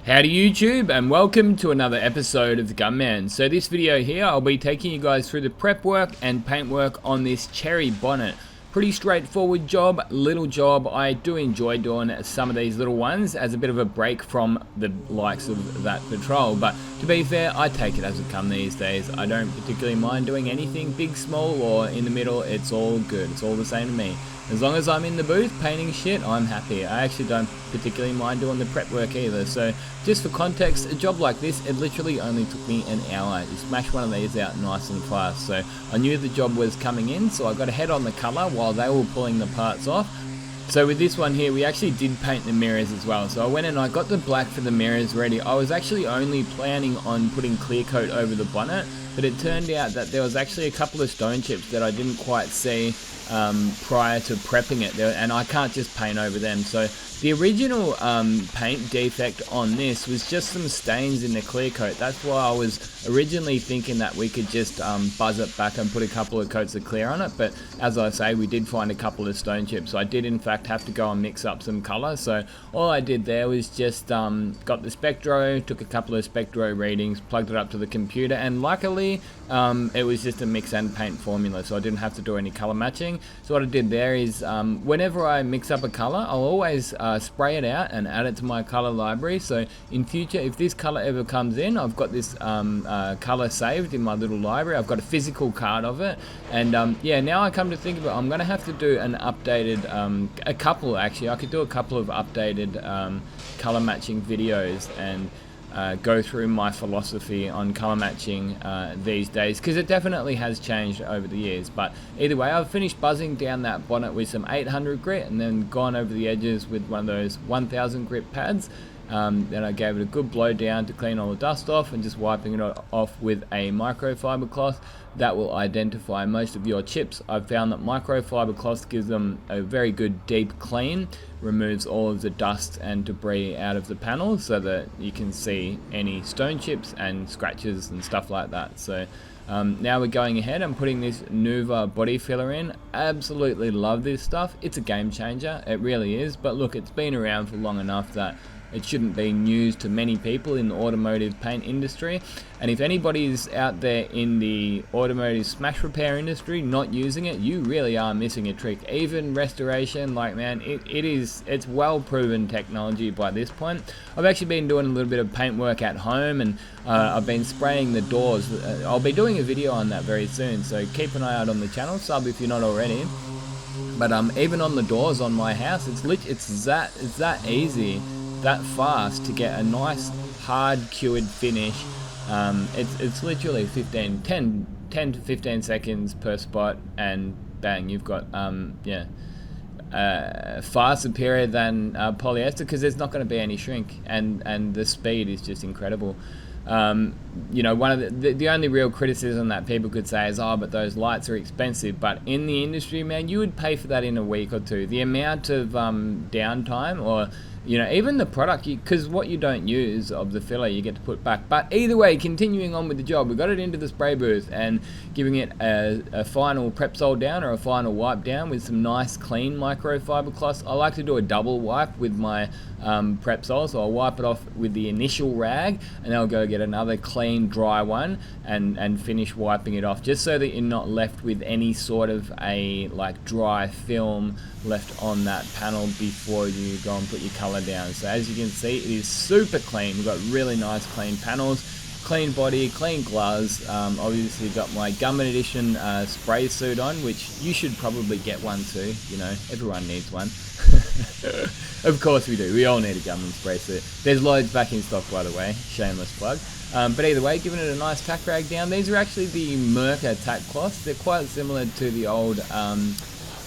Howdy YouTube, and welcome to another episode of the Gunman. So this video here, I'll be taking you guys through the prep work and paint work on this Chery Bonnet. Pretty straightforward job, little job. I do enjoy doing some of these little ones as a bit of a break from the likes of that patrol, but to be fair, I take it as it comes these days. I don't particularly mind doing anything big, small, or in the middle. It's all good, it's all the same to me. As long as I'm in the booth painting shit, I'm happy. I actually don't particularly mind doing the prep work either. So just for context, a job like this, it literally only took me an hour. You smash one of these out nice and fast. So I knew the job was coming in, so I got ahead on the colour while they were pulling the parts off. So with this one here, we actually did paint the mirrors as well. So I went and I got the black for the mirrors ready. I was actually only planning on putting Clearcoat over the bonnet, but it turned out that there was actually a couple of stone chips that I didn't quite see prior to prepping it, and I can't just paint over them. So the original paint defect on this was just some stains in the Clearcoat. That's why I was originally thinking that we could just buzz it back and put a couple of coats of clear on it, but as I say, we did find a couple of stone chips, so I did in fact have to go and mix up some colour. So all I did there was just got the spectro, took a couple of spectro readings, plugged it up to the computer, and luckily it was just a mix and paint formula, so I didn't have to do any colour matching. So what I did there is whenever I mix up a colour, I'll always spray it out and add it to my colour library, so in future if this colour ever comes in, I've got this colour saved in my little library. I've got a physical card of it, and yeah, now I come to think of it, I'm going to have to do an updated, a couple actually, I could do a couple of updated colour matching videos and go through my philosophy on colour matching these days, because it definitely has changed over the years. But either way, I've finished buzzing down that bonnet with some 800 grit and then gone over the edges with one of those 1000 grit pads. Then I gave it a good blow down to clean all the dust off, and just wiping it off with a microfiber cloth. That will identify most of your chips. I've found that microfiber cloth gives them a very good deep clean, removes all of the dust and debris out of the panel so that you can see any stone chips and scratches and stuff like that. So now we're going ahead and putting this Nuva body filler in. Absolutely love this stuff. It's a game changer, it really is. But look, it's been around for long enough that it shouldn't be news to many people in the automotive paint industry. And if anybody's out there in the automotive smash repair industry not using it, you really are missing a trick. Even restoration, like man, it's well proven technology by this point. I've actually been doing a little bit of paint work at home, and I've been spraying the doors. I'll be doing a video on that very soon, so keep an eye out on the channel, sub if you're not already. But even on the doors on my house, it's that easy, that fast to get a nice hard cured finish. It's literally 10 to 15 seconds per spot, and bang, you've got far superior than polyester, because there's not going to be any shrink, and the speed is just incredible. You know, one of the only real criticism that people could say is, oh, but those lights are expensive. But in the industry, man, you would pay for that in a week or two. The amount of downtime, or you know, even the product, because what you don't use of the filler you get to put back. But either way, continuing on with the job, we got it into the spray booth and giving it a final prep sol down, or a final wipe down with some nice clean microfiber cloths. I like to do a double wipe with my prep sol, so I'll wipe it off with the initial rag, and then I'll go get another clean dry one and finish wiping it off, just so that you're not left with any sort of a like dry film left on that panel before you go and put your color down. So as you can see, it is super clean. We've got really nice clean panels, clean body, clean gloves. Obviously got my Gunman edition spray suit on, which you should probably get one too. You know, everyone needs one. Of course we do. We all need a Gunman spray suit. There's loads back in stock, by the way. Shameless plug. But either way, giving it a nice tack rag down. These are actually the Merca tack cloths. They're quite similar to the old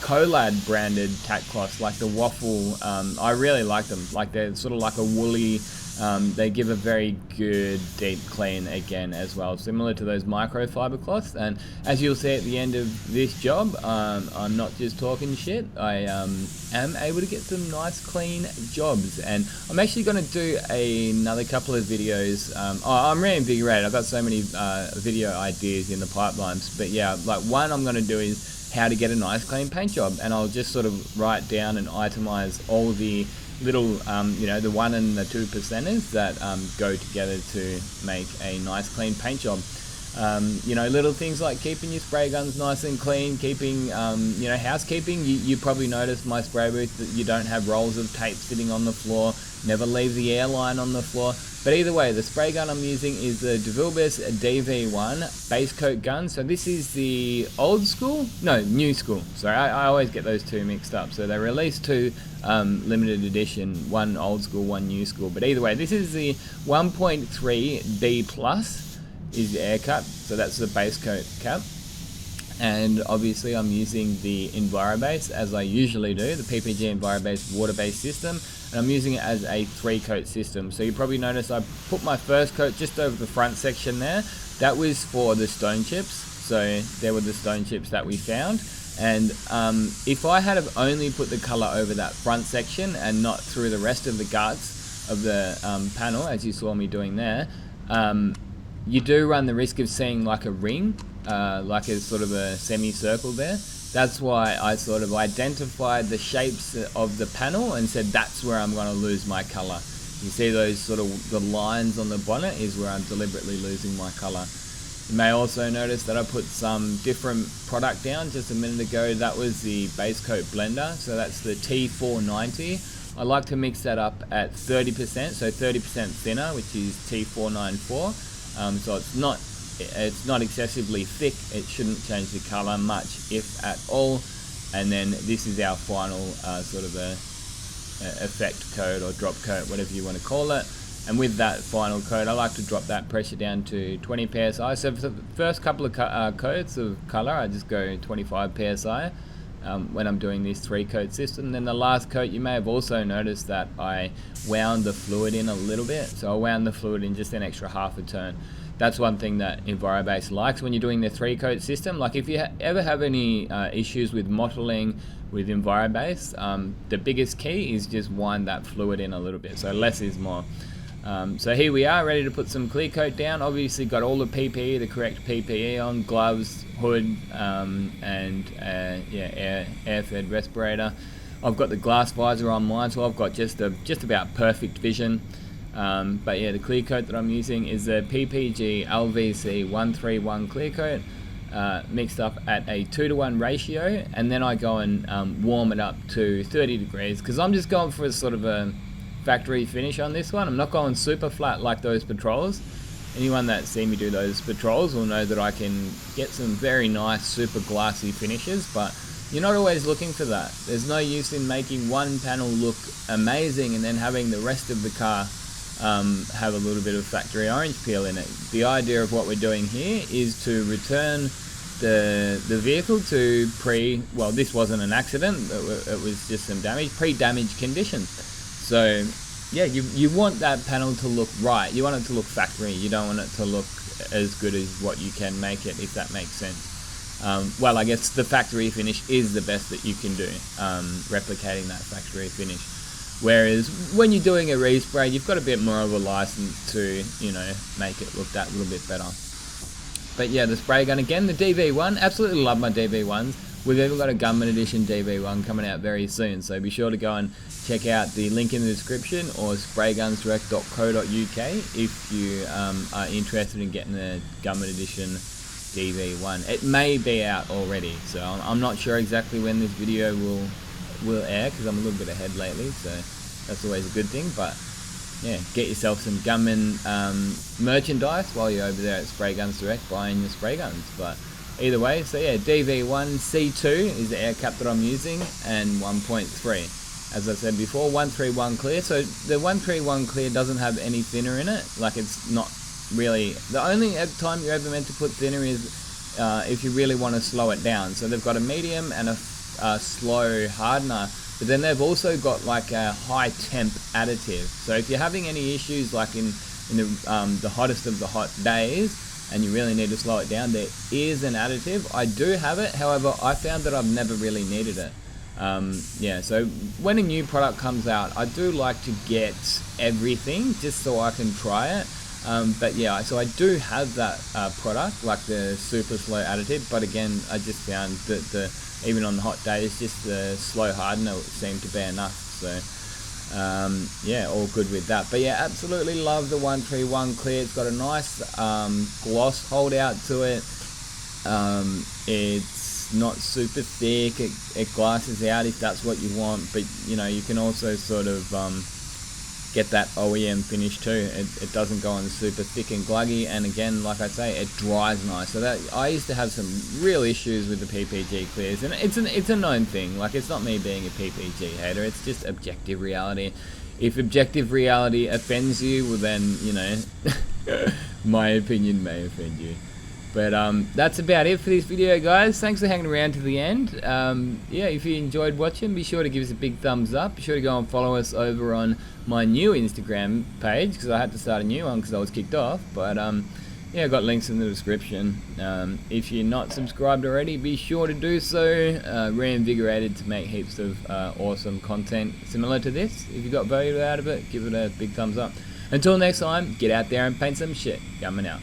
Colad branded tack cloths, like the waffle. I really like them. Like, they're sort of like a woolly, they give a very good deep clean again as well, similar to those microfiber cloths. And as you'll see at the end of this job, I'm not just talking shit. I am able to get some nice clean jobs, and I'm actually going to do another couple of videos. I'm reinvigorated. I've got so many video ideas in the pipelines, but yeah, like one I'm going to do is how to get a nice clean paint job, and I'll just sort of write down and itemize all the little, you know, the 1 and the 2 percenters that go together to make a nice clean paint job. You know, little things like keeping your spray guns nice and clean, keeping, you know, housekeeping. You probably noticed my spray booth that you don't have rolls of tape sitting on the floor, never leave the airline on the floor. But either way, the spray gun I'm using is the DeVilbiss DV1 Basecoat gun. So this is the old school, no, new school. Sorry, I always get those two mixed up. So they released two limited edition, one old school, one new school. But either way, this is the 1.3 B plus is the air cap. So that's the base coat cap. And obviously I'm using the EnviroBase as I usually do, the PPG EnviroBase water-based system, and I'm using it as a 3-coat system. So you probably notice I put my first coat just over the front section there. That was for the stone chips. So there were the stone chips that we found. And if I had have only put the color over that front section and not through the rest of the guts of the panel, as you saw me doing there, you do run the risk of seeing like a ring, like a sort of a semicircle there. That's why I sort of identified the shapes of the panel and said that's where I'm going to lose my color. You see those sort of the lines on the bonnet is where I'm deliberately losing my color. You may also notice that I put some different product down just a minute ago. That was the Basecoat blender, so that's the T490. I like to mix that up at 30%, so 30% thinner, which is T494. So it's not excessively thick. It shouldn't change the color much, if at all. And then this is our final sort of a effect coat or drop coat, whatever you want to call it. And with that final coat, I like to drop that pressure down to 20 psi. So for the first couple of coats of color, I just go 25 psi when I'm doing this 3-coat system. Then the last coat, you may have also noticed that I wound the fluid in a little bit. So I wound the fluid in just an extra half a turn. That's one thing that EnviroBase likes when you're doing the 3-coat system. Like if you ever have any issues with mottling with EnviroBase, the biggest key is just wind that fluid in a little bit. So less is more. So here we are, ready to put some Clearcoat down. Obviously got all the PPE, the correct PPE on, gloves, hood, and yeah, air-fed respirator. I've got the glass visor on mine, so I've got just about perfect vision. But yeah, the Clearcoat that I'm using is the PPG LVC 131 Clearcoat, mixed up at a 2-to-1 ratio, and then I go and warm it up to 30 degrees, because I'm just going for a sort of a factory finish on this one. I'm not going super flat like those patrols. Anyone that's seen me do those patrols will know that I can get some very nice super glassy finishes, but you're not always looking for that. There's no use in making one panel look amazing and then having the rest of the car have a little bit of factory orange peel in it. The idea of what we're doing here is to return the vehicle to well, this wasn't an accident, it was just some damage, pre-damage conditions. So yeah, you want that panel to look right. You want it to look factory. You don't want it to look as good as what you can make it, if that makes sense. Well, I guess the factory finish is the best that you can do, replicating that factory finish. Whereas when you're doing a respray, you've got a bit more of a license to, you know, make it look that little bit better. But yeah, the spray gun again, the DV1, absolutely love my DV1s. We've even got a Gunman edition DV1 coming out very soon, so be sure to go and check out the link in the description or spraygunsdirect.co.uk if you are interested in getting the Gunman edition DV1. It may be out already, so I'm not sure exactly when this video will air, because I'm a little bit ahead lately, so that's always a good thing. But yeah, get yourself some Gunman merchandise while you're over there at Spray Guns Direct buying your spray guns. But either way, so yeah, DV1 C2 is the air cap that I'm using, and 1.3. As I said before, 131 clear. So the 131 clear doesn't have any thinner in it. Like, it's not really, the only time you're ever meant to put thinner is if you really want to slow it down. So they've got a medium and a slow hardener, but then they've also got like a high temp additive. So if you're having any issues like in the hottest of the hot days and you really need to slow it down, there is an additive. I do have it, however I found that I've never really needed it. Yeah, so when a new product comes out, I do like to get everything just so I can try it. But yeah, so I do have that product, like the super slow additive, but again, I just found that even on the hot days, just the slow hardener seemed to be enough. So Yeah, all good with that. But yeah, absolutely love the 131 clear. It's got a nice gloss hold out to it. It's not super thick. It glasses out if that's what you want, but you know, you can also sort of get that OEM finish too. It doesn't go on super thick and gluggy, and again, like I say, it dries nice. So that I used to have some real issues with the PPG clears, and it's a known thing. Like, it's not me being a PPG hater, it's just objective reality. If objective reality offends you, well then, you know, my opinion may offend you. But that's about it for this video, guys. Thanks for hanging around to the end. Yeah, if you enjoyed watching, be sure to give us a big thumbs up. Be sure to go and follow us over on my new Instagram page, because I had to start a new one because I was kicked off. But yeah, I've got links in the description. If you're not subscribed already, be sure to do so. Reinvigorated to make heaps of awesome content similar to this. If you got value out of it, give it a big thumbs up. Until next time, get out there and paint some shit. Gunman out.